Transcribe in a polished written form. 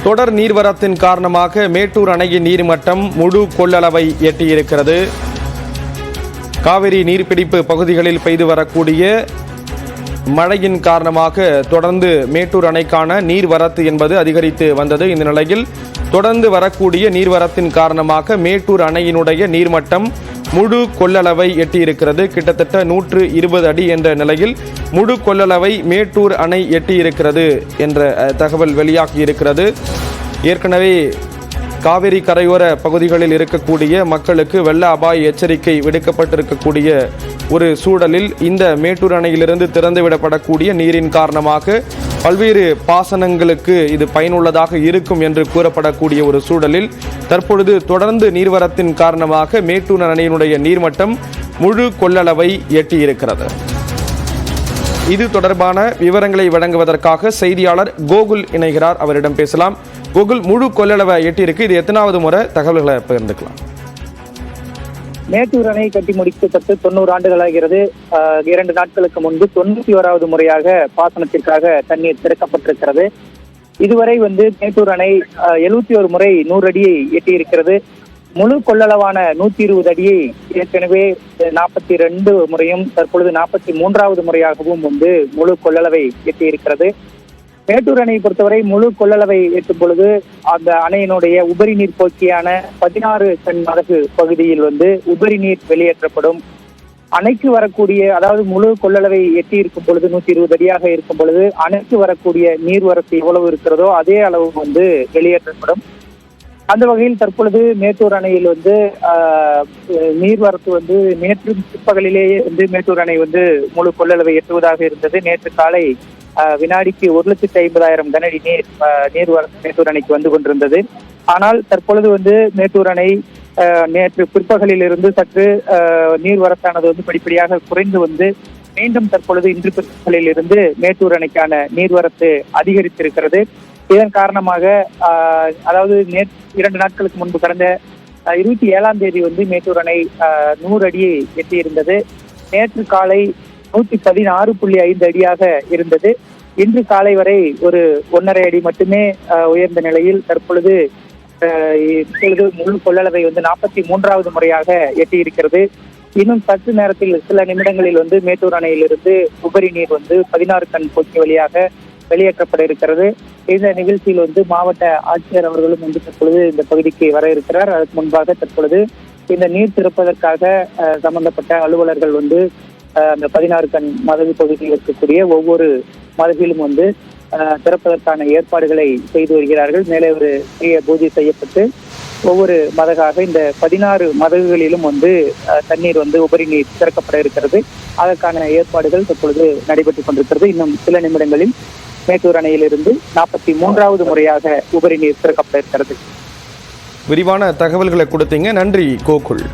தொடர் நீர்வரத்தின் காரணமாக மேட்டூர் அணையின் நீர்மட்டம் முழு கொள்ளளவை எட்டியிருக்கிறது. காவிரி நீர்பிடிப்பு பகுதிகளில் பெய்து வரக்கூடிய மழையின் காரணமாக தொடர்ந்து மேட்டூர் அணைக்கான நீர்வரத்து என்பது அதிகரித்து வந்தது. இந்த நிலையில் தொடர்ந்து வரக்கூடிய நீர்வரத்தின் காரணமாக மேட்டூர் அணையினுடைய நீர்மட்டம் முழு கொள்ளளவை எட்டியிருக்கிறது. கிட்டத்தட்ட 120 அடி என்ற நிலையில் முழு கொள்ளளவை மேட்டூர் அணை எட்டியிருக்கிறது என்ற தகவல் வெளியாகியிருக்கிறது. ஏற்கனவே காவிரி கரையோர பகுதிகளில் இருக்கக்கூடிய மக்களுக்கு வெள்ள அபாய எச்சரிக்கை விடுக்கப்பட்டிருக்கக்கூடிய ஒரு சூழலில் இந்த மேட்டூர் அணையிலிருந்து திறந்துவிடப்படக்கூடிய நீரின் காரணமாக பல்வேறு பாசனங்களுக்கு இது பயனுள்ளதாக இருக்கும் என்று கூறப்படக்கூடிய ஒரு சூழலில் தற்பொழுது தொடர்ந்து நீர்வரத்தின் காரணமாக மேட்டூர் அணையினுடைய நீர்மட்டம் முழு கொள்ளளவை எட்டியிருக்கிறது. இது தொடர்பான விவரங்களை வழங்குவதற்காக செய்தியாளர் கோகுல் இணைகிறார். அவரிடம் பேசலாம். கோகுல், முழு கொள்ளளவை எட்டியிருக்கு. இது எத்தனாவது முறை? தகவல்களை பகிர்ந்துக்கலாம். மேட்டூர் அணை கட்டி முடிக்கப்பட்டு 90 ஆண்டுகளாகிறது. 2 நாட்களுக்கு முன்பு 91வது முறையாக பாசனத்திற்காக தண்ணீர் திறக்கப்பட்டிருக்கிறது. இதுவரை மேட்டூர் அணை 71 முறை 100 அடியை எட்டியிருக்கிறது. முழு கொள்ளளவான 120 அடியை ஏற்கனவே 42 முறையும் தற்பொழுது 43வது முறையாகவும் முழு கொள்ளளவை எட்டியிருக்கிறது. மேட்டூர் அணையை பொறுத்தவரை முழு கொள்ளளவை எட்டும் பொழுது அந்த அணையினுடைய உபரி நீர் போக்கியான 16 டன் மதகு பகுதியில் உபரி நீர் வெளியேற்றப்படும். அணைக்கு வரக்கூடிய, அதாவது முழு கொள்ளளவை எட்டி இருக்கும் பொழுது 120 அடியாக இருக்கும் பொழுது அணைக்கு வரக்கூடிய நீர்வரத்து எவ்வளவு இருக்கிறதோ அதே அளவு வெளியேற்றப்படும். அந்த வகையில் தற்பொழுது மேட்டூர் அணையில் நீர்வரத்து நேற்று பிற்பகலிலேயே மேட்டூர் அணை முழு கொள்ளளவை எட்டுவதாக இருந்தது. நேற்று காலை வினாடிக்கு 1,50,000 கனஅடி நீர்வரத்து மேட்டூர் அணைக்கு வந்து கொண்டிருந்தது. ஆனால் தற்பொழுது மேட்டூர் அணை நேற்று பிற்பகலில் இருந்து சற்று நீர்வரத்தானது படிப்படியாக குறைந்து மீண்டும் தற்பொழுது இன்று பிற்பகலில் இருந்து மேட்டூர் அணைக்கான நீர்வரத்து அதிகரித்திருக்கிறது. இதன் காரணமாக அதாவது 2 நாட்களுக்கு முன்பு கடந்த 27ஆம் தேதி மேட்டூர் அணை 100 அடியை எட்டியிருந்தது. நேற்று காலை 116.5 அடியாக இருந்தது. இன்று காலை வரை ஒரு 1.5 அடி மட்டுமே உயர்ந்த நிலையில் தற்பொழுது முழு கொள்ளளவை 43வது முறையாக எட்டியிருக்கிறது. இன்னும் சற்று நேரத்தில் சில நிமிடங்களில் மேட்டூர் அணையிலிருந்து உபரி நீர் 16 டன் போக்கி வழியாக வெளியேற்றப்பட இருக்கிறது. இந்த நிகழ்ச்சியில் மாவட்ட ஆட்சியர் அவர்களும் தற்பொழுது இந்த பகுதிக்கு வர இருக்கிறார். அதற்கு முன்பாக தற்பொழுது இந்த நீர் திறப்பதற்காக சம்பந்தப்பட்ட அலுவலர்கள் அந்த 16 டன் மதகு பகுதியில் இருக்கக்கூடிய ஒவ்வொரு மதகிலும் திறப்பதற்கான ஏற்பாடுகளை செய்து வருகிறார்கள். மேலே ஒரு பெரிய பூஜை செய்யப்பட்டு ஒவ்வொரு மதகாக இந்த 16 மதகுகளிலும் தண்ணீர் உபரி நீர் திறக்கப்பட இருக்கிறது. அதற்கான ஏற்பாடுகள் தற்பொழுது நடைபெற்றுக் கொண்டிருக்கிறது. இன்னும் சில நிமிடங்களில் மேட்டூர் அணையிலிருந்து 43வது முறையாக உபரி நீர் திறக்கப்பட இருக்கிறது. விரிவான தகவல்களை கொடுத்தீங்க. நன்றி கோகுல்.